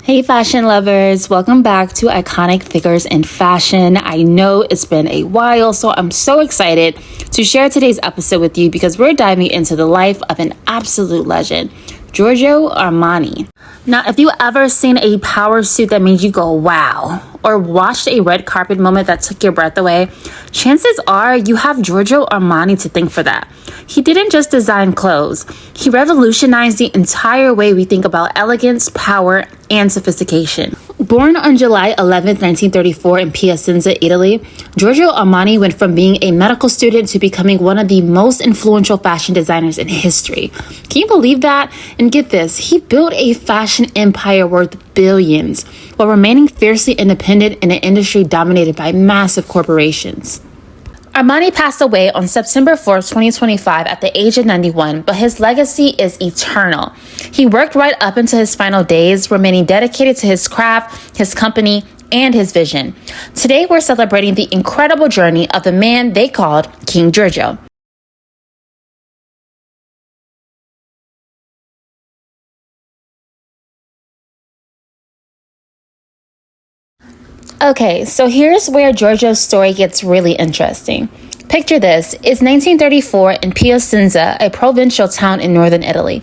Hey fashion lovers, welcome back to Iconic Figures in Fashion. I know it's been a while, so I'm so excited to share today's episode with you because we're diving into the life of an absolute legend, Giorgio Armani. Now, if you ever seen a power suit that made you go, wow, or watched a red carpet moment that took your breath away, chances are you have Giorgio Armani to thank for that. He didn't just design clothes. He revolutionized the entire way we think about elegance, power, and sophistication. Born on July 11, 1934 in Piacenza, Italy, Giorgio Armani went from being a medical student to becoming one of the most influential fashion designers in history. Can you believe that? And get this, he built a fashion empire worth billions while remaining fiercely independent in an industry dominated by massive corporations. Armani passed away on September 4th, 2025 at the age of 91, but his legacy is eternal. He worked right up into his final days, remaining dedicated to his craft, his company, and his vision. Today, we're celebrating the incredible journey of the man they called King Giorgio. Okay, so here's where Giorgio's story gets really interesting. Picture this, it's 1934 in Piacenza, a provincial town in northern Italy.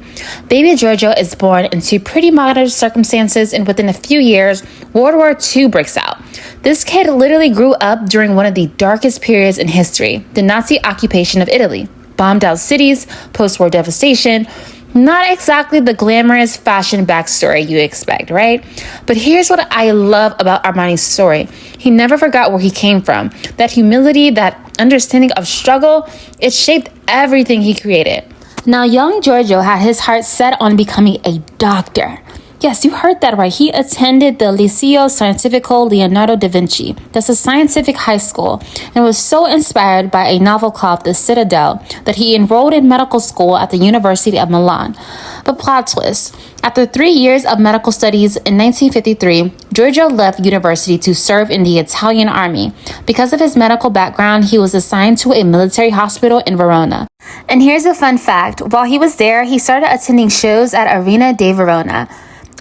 Baby Giorgio is born into pretty modest circumstances, and within a few years, World War II breaks out. This kid literally grew up during one of the darkest periods in history, the Nazi occupation of Italy. Bombed out cities, post-war devastation. Not exactly the glamorous fashion backstory you expect, right? But here's what I love about Armani's story. He never forgot where he came from. That humility, that understanding of struggle, it shaped everything he created. Now, young Giorgio had his heart set on becoming a doctor. Yes, you heard that right. He attended the Liceo Scientifico Leonardo da Vinci. That's a scientific high school, and was so inspired by a novel called The Citadel that he enrolled in medical school at the University of Milan. But plot twist, after 3 years of medical studies in 1953, Giorgio left university to serve in the Italian army. Because of his medical background, he was assigned to a military hospital in Verona. And here's a fun fact. While he was there, he started attending shows at Arena di Verona.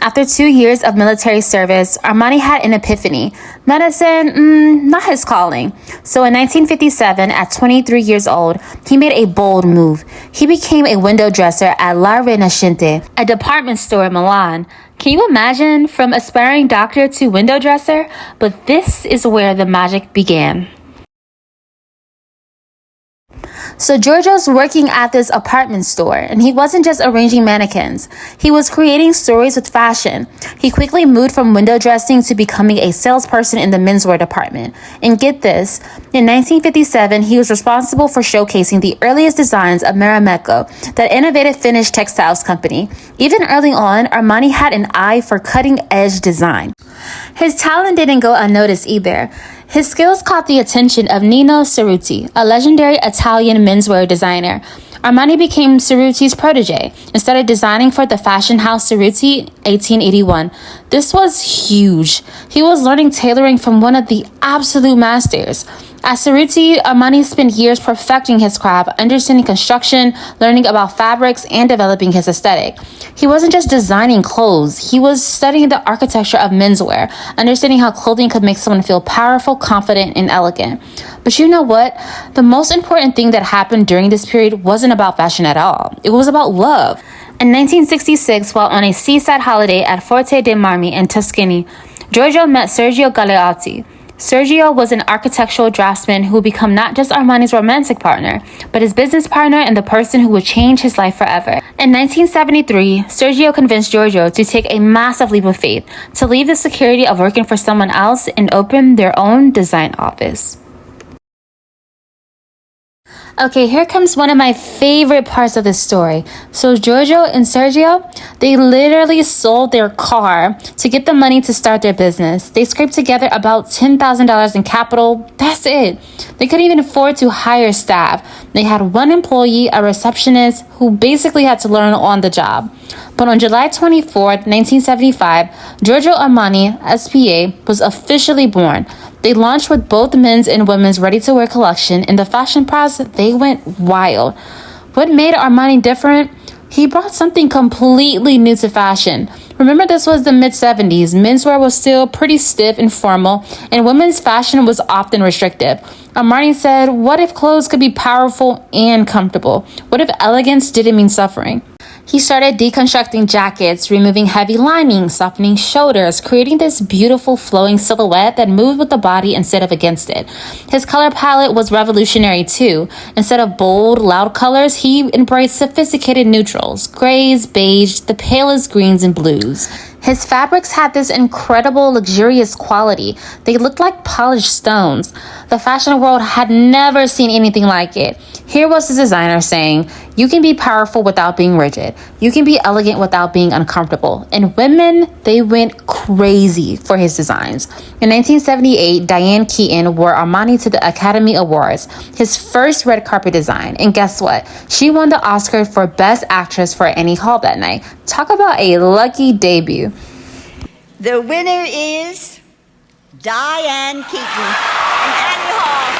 After 2 years of military service, Armani had an epiphany. Medicine, not his calling. So in 1957, at 23 years old, he made a bold move. He became a window dresser at La Rinascente, a department store in Milan. Can you imagine? From aspiring doctor to window dresser? But this is where the magic began. So Giorgio's working at this apartment store, and he wasn't just arranging mannequins. He was creating stories with fashion. He quickly moved from window dressing to becoming a salesperson in the menswear department. And get this, in 1957, he was responsible for showcasing the earliest designs of Marimekko, that innovative Finnish textiles company. Even early on, Armani had an eye for cutting-edge design. His talent didn't go unnoticed either. His skills caught the attention of Nino Cerruti, a legendary Italian menswear designer. Armani became Cerruti's protege and started designing for the fashion house Cerruti 1881. This was huge. He was learning tailoring from one of the absolute masters. At Cerruti, Armani spent years perfecting his craft, understanding construction, learning about fabrics, and developing his aesthetic. He wasn't just designing clothes, he was studying the architecture of menswear, understanding how clothing could make someone feel powerful, confident, and elegant. But you know what? The most important thing that happened during this period wasn't about fashion at all. It was about love. In 1966, while on a seaside holiday at Forte dei Marmi in Tuscany, Giorgio met Sergio Galeotti. Sergio was an architectural draftsman who would become not just Armani's romantic partner, but his business partner and the person who would change his life forever. In 1973, Sergio convinced Giorgio to take a massive leap of faith, to leave the security of working for someone else and open their own design office. Okay, here comes one of my favorite parts of this story. So Giorgio and Sergio, they literally sold their car to get the money to start their business. They scraped together about $10,000 in capital. That's it. They couldn't even afford to hire staff. They had one employee, a receptionist, who basically had to learn on the job. But on July 24th, 1975, Giorgio Armani, SPA, was officially born. They launched with both men's and women's ready-to-wear collection. In the fashion process, they went wild. What made Armani different? He brought something completely new to fashion. Remember, this was the mid-70s. Menswear was still pretty stiff and formal, and women's fashion was often restrictive. Armani said, what if clothes could be powerful and comfortable? What if elegance didn't mean suffering? He started deconstructing jackets, removing heavy linings, softening shoulders, creating this beautiful flowing silhouette that moved with the body instead of against it. His color palette was revolutionary too. Instead of bold, loud colors, he embraced sophisticated neutrals, grays, beige, the palest greens and blues. His fabrics had this incredible, luxurious quality. They looked like polished stones. The fashion world had never seen anything like it. Here was the designer saying, you can be powerful without being rigid. You can be elegant without being uncomfortable. And women, they went crazy for his designs. In 1978, Diane Keaton wore Armani to the Academy Awards, his first red carpet design. And guess what? She won the Oscar for Best Actress for Annie Hall that night. Talk about a lucky debut. The winner is Diane Keaton and Annie Hall.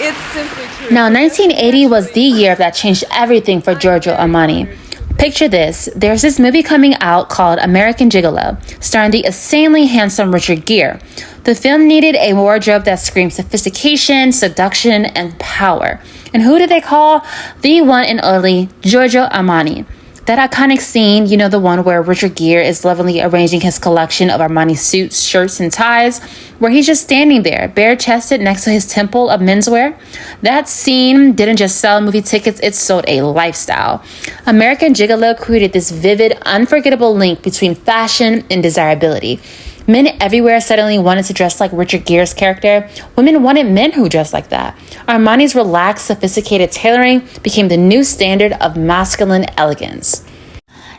It's simply true. Now, 1980 was the year that changed everything for Giorgio Armani. Picture this. There's this movie coming out called American Gigolo, starring the insanely handsome Richard Gere. The film needed a wardrobe that screamed sophistication, seduction, and power. And who did they call? The one and only Giorgio Armani. That iconic scene, you know, the one where Richard Gere is lovingly arranging his collection of Armani suits, shirts, and ties, where he's just standing there, bare-chested next to his temple of menswear. That scene didn't just sell movie tickets, it sold a lifestyle. American Gigolo created this vivid, unforgettable link between fashion and desirability. Men everywhere suddenly wanted to dress like Richard Gere's character. Women wanted men who dressed like that. Armani's relaxed, sophisticated tailoring became the new standard of masculine elegance.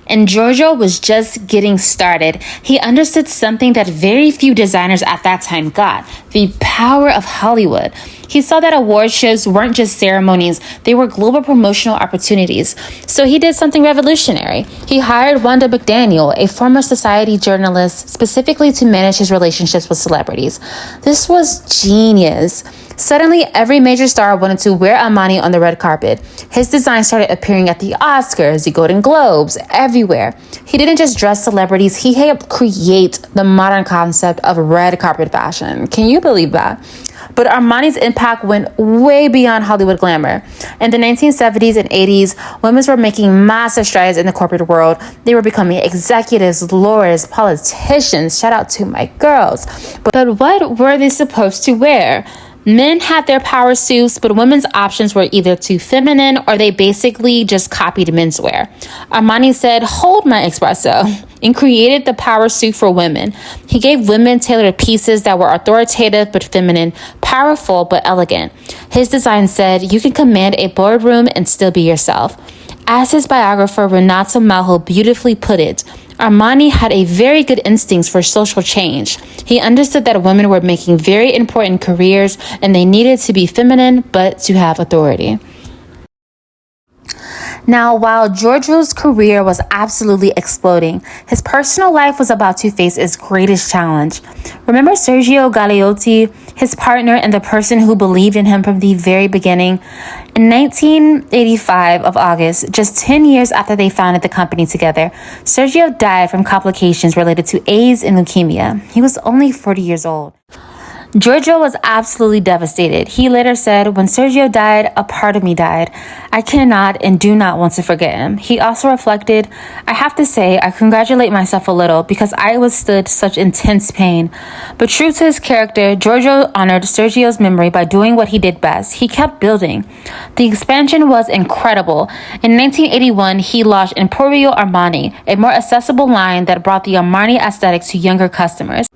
And Giorgio was just getting started. He understood something that very few designers at that time got: the power of Hollywood. He saw that award shows weren't just ceremonies, they were global promotional opportunities. So he did something revolutionary. He hired Wanda McDaniel, a former Society journalist, specifically to manage his relationships with celebrities. This was genius. Suddenly, every major star wanted to wear Armani on the red carpet. His design started appearing at the Oscars, the Golden Globes, everywhere. He didn't just dress celebrities, he helped create the modern concept of red carpet fashion. Can you believe that? But Armani's impact went way beyond Hollywood glamour. In the 1970s and 80s, women were making massive strides in the corporate world. They were becoming executives, lawyers, politicians. Shout out to my girls. But what were they supposed to wear? Men had their power suits, but women's options were either too feminine or they basically just copied menswear. Armani said, hold my espresso, and created the power suit for women. He gave women tailored pieces that were authoritative but feminine, powerful but elegant. His design said, you can command a boardroom and still be yourself. As his biographer Renato Malho beautifully put it, Armani had a very good instinct for social change. He understood that women were making very important careers and they needed to be feminine but to have authority. Now, while Giorgio's career was absolutely exploding, his personal life was about to face its greatest challenge. Remember Sergio Galeotti, his partner and the person who believed in him from the very beginning? In 1985 of August, just 10 years after they founded the company together, Sergio died from complications related to AIDS and leukemia. He was only 40 years old. Giorgio was absolutely devastated. He later said, when Sergio died, a part of me died. I cannot and do not want to forget him. He also reflected, I have to say, I congratulate myself a little because I withstood such intense pain. But true to his character, Giorgio honored Sergio's memory by doing what he did best. He kept building. The expansion was incredible. In 1981, he launched Emporio Armani, a more accessible line that brought the Armani aesthetic to younger customers.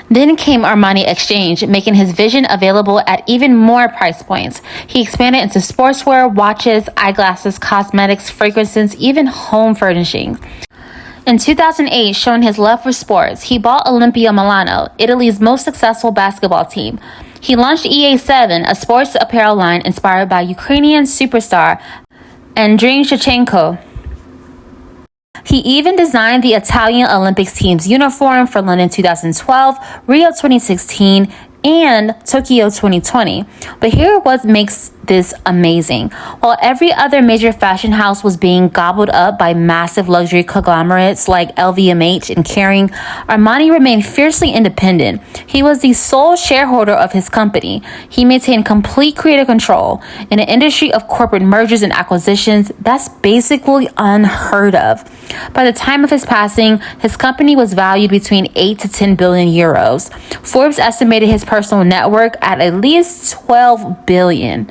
Then came Armani Exchange, making his vision available at even more price points. He expanded into sportswear, watches, eyeglasses, cosmetics, fragrances, even home furnishings. In 2008, showing his love for sports, he bought Olimpia Milano, Italy's most successful basketball team. He launched EA7, a sports apparel line inspired by Ukrainian superstar Andriy Shevchenko. He even designed the Italian Olympics team's uniform for London 2012, Rio 2016, and Tokyo 2020. But here what makes this amazing. While every other major fashion house was being gobbled up by massive luxury conglomerates like LVMH and Kering, Armani remained fiercely independent. He was the sole shareholder of his company. He maintained complete creative control. In an industry of corporate mergers and acquisitions, that's basically unheard of. By the time of his passing, his company was valued between 8 to 10 billion euros. Forbes estimated his personal net worth at least 12 billion.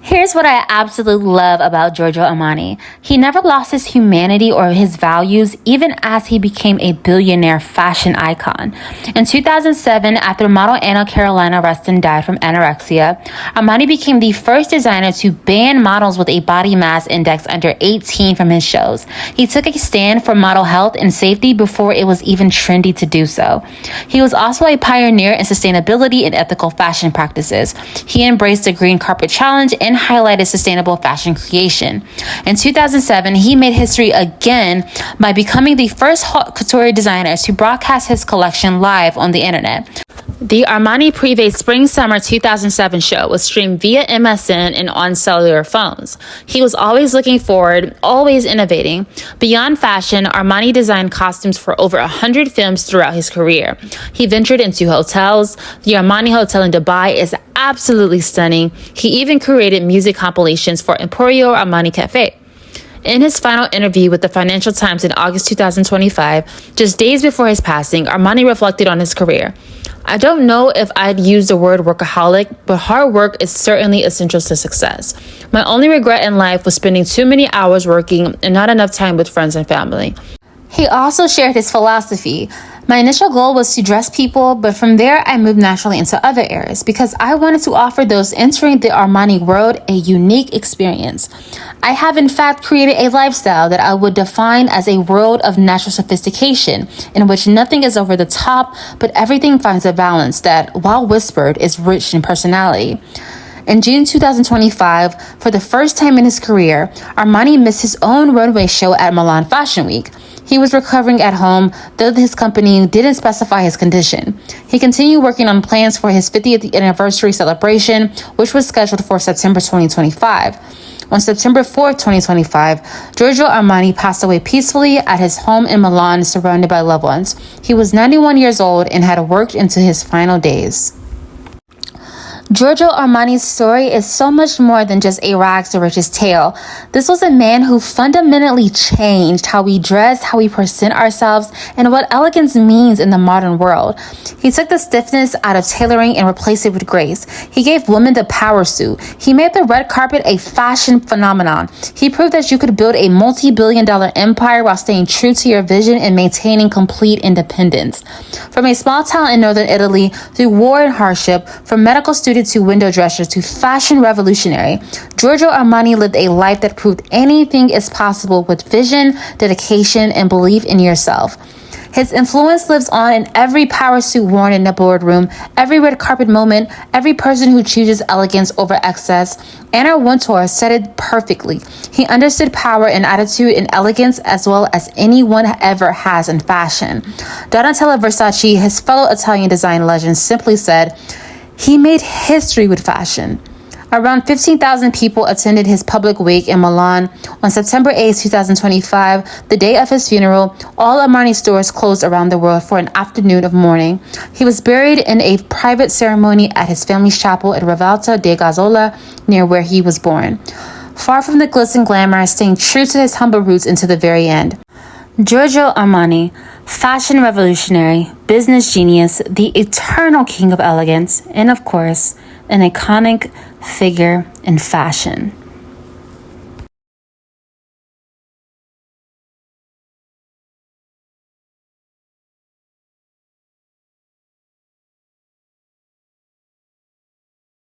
Here's what I absolutely love about Giorgio Armani. He never lost his humanity or his values, even as he became a billionaire fashion icon. In 2007, after model Anna Carolina Reston died from anorexia, Armani became the first designer to ban models with a body mass index under 18 from his shows. He took a stand for model health and safety before it was even trendy to do so. He was also a pioneer in sustainability and ethical fashion practices. He embraced the Green Carpet Challenge and highlighted sustainable fashion creation. In 2007, he made history again by becoming the first haute couture designer to broadcast his collection live on the internet. The Armani Privé Spring-Summer 2007 show was streamed via MSN and on cellular phones. He was always looking forward, always innovating. Beyond fashion, Armani designed costumes for over 100 films throughout his career. He ventured into hotels. The Armani Hotel in Dubai is absolutely stunning. He even created music compilations for Emporio Armani Cafe. In his final interview with the Financial Times in August 2025, just days before his passing, Armani reflected on his career. I don't know if I'd use the word workaholic, but hard work is certainly essential to success. My only regret in life was spending too many hours working and not enough time with friends and family. He also shared his philosophy. My initial goal was to dress people, but from there I moved naturally into other areas because I wanted to offer those entering the Armani world a unique experience. I have in fact created a lifestyle that I would define as a world of natural sophistication in which nothing is over the top, but everything finds a balance that, while whispered, is rich in personality. In June 2025, for the first time in his career, Armani missed his own runway show at Milan Fashion Week. He was recovering at home, though his company didn't specify his condition. He continued working on plans for his 50th anniversary celebration, which was scheduled for September 2025. On September 4th, 2025, Giorgio Armani passed away peacefully at his home in Milan, surrounded by loved ones. He was 91 years old and had worked into his final days. Giorgio Armani's story is so much more than just a rags to riches tale. This was a man who fundamentally changed how we dress, how we present ourselves, and what elegance means in the modern world. He took the stiffness out of tailoring and replaced it with grace. He gave women the power suit. He made the red carpet a fashion phenomenon. He proved that you could build a multi-billion-dollar empire while staying true to your vision and maintaining complete independence. From a small town in northern Italy, through war and hardship, from medical student to window dresser to fashion revolutionary, Giorgio Armani lived a life that proved anything is possible with vision, dedication, and belief in yourself. His influence lives on in every power suit worn in the boardroom, every red carpet moment, every person who chooses elegance over excess. Anna Wintour said it perfectly. He understood power and attitude and elegance as well as anyone ever has in fashion. Donatella Versace, his fellow Italian design legend, simply said, "He made history with fashion." Around 15,000 people attended his public wake in Milan. On September 8, 2025, the day of his funeral, all Armani stores closed around the world for an afternoon of mourning. He was buried in a private ceremony at his family's chapel at Rivalta de Gazzola, near where he was born. Far from the glitz and glamour, staying true to his humble roots into the very end. Giorgio Armani, fashion revolutionary, business genius, the eternal king of elegance, and of course, an iconic figure in fashion.